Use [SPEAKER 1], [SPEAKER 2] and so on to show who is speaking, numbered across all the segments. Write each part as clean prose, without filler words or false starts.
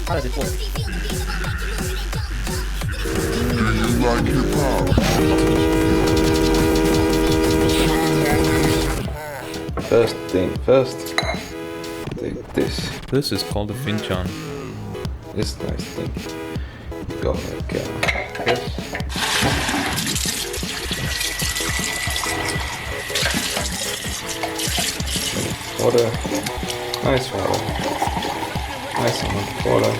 [SPEAKER 1] How does it work?
[SPEAKER 2] First thing first, take this.
[SPEAKER 3] This is called a finjan.
[SPEAKER 2] This nice thing. Go like this. Water. Nice water. Nice amount of water.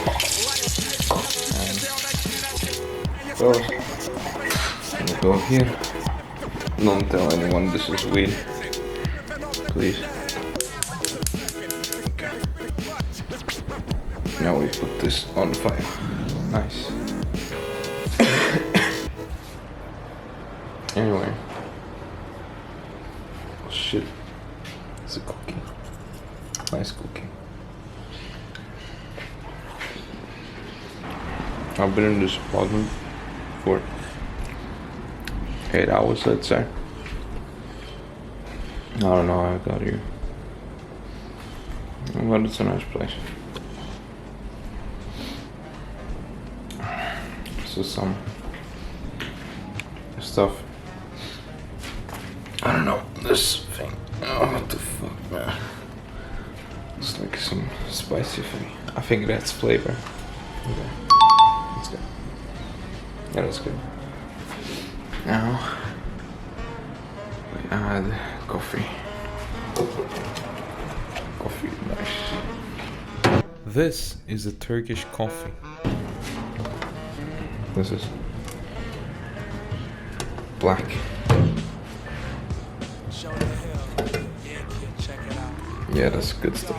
[SPEAKER 2] And go. And go here. Don't tell anyone this is weed. Please. Okay. Now we put this on fire. Nice. Anyway. Oh shit. It's a cookie. Nice cookie. I've been in this apartment for 8 hours, let's say. I don't know how I got here. But it's a nice place. So some stuff. I don't know, this thing. Oh, what the fuck, man. It's like some spicy thing. I think that's flavor. Okay. That's good. Yeah, that's good. Now we add coffee. Coffee, nice.
[SPEAKER 3] This is a Turkish coffee.
[SPEAKER 2] This is black. Yeah, that's good stuff.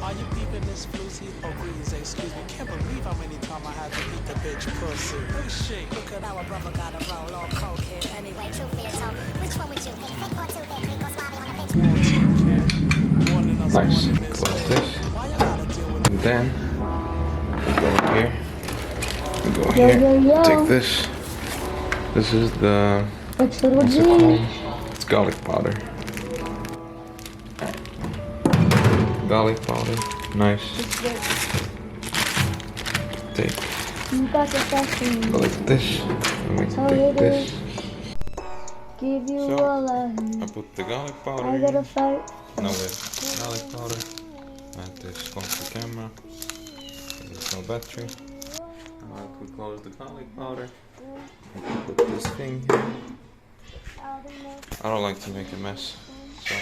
[SPEAKER 4] Are you peeping this floozy? Oh, greetings, excuse me. Can't believe how many times I had to eat the bitch pussy. Oh shit, look at our brother got a roll on cocaine. Anyway, truth be told, which one would you pick? Pick or two, pick or swallow on a bitch.
[SPEAKER 2] Nice. Close this. And then we go here. We go here. Take this. This is the what's it called? It's garlic powder. Garlic powder, nice. Take. Go like this. And we take this.
[SPEAKER 5] Give you
[SPEAKER 2] So,
[SPEAKER 5] all
[SPEAKER 2] I put the garlic powder.
[SPEAKER 5] I gotta fight.
[SPEAKER 2] No wait, garlic powder. Add this off the camera. There's no battery. Now we close the garlic powder. I can put this thing here. I don't like to make a mess, so.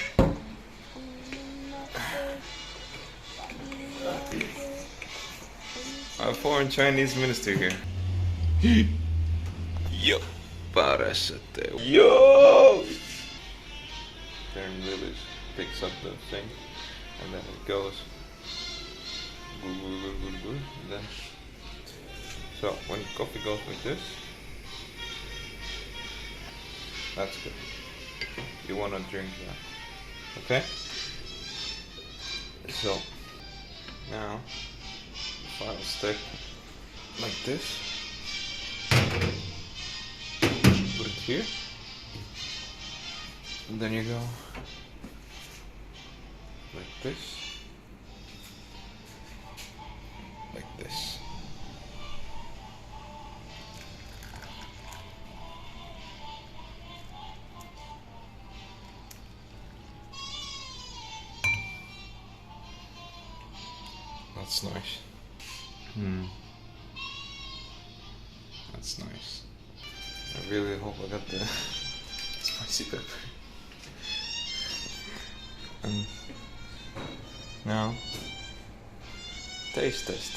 [SPEAKER 2] A foreign Chinese minister here. Yo, parasite. Yo! Turn village picks up the thing, and then it goes. And then, so when coffee goes like this, that's good. You wanna drink that, okay? So now. File stick like this. Put it here. And then you go like this. Like this. That's nice. That's nice. I really hope I got the spicy pepper. And now, taste test.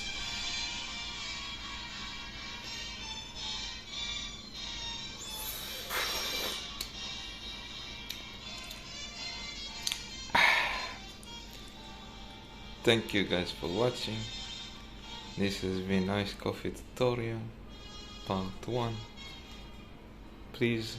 [SPEAKER 2] thank you guys for watching. This has been Ice Coffee Tutorial Part 1. Please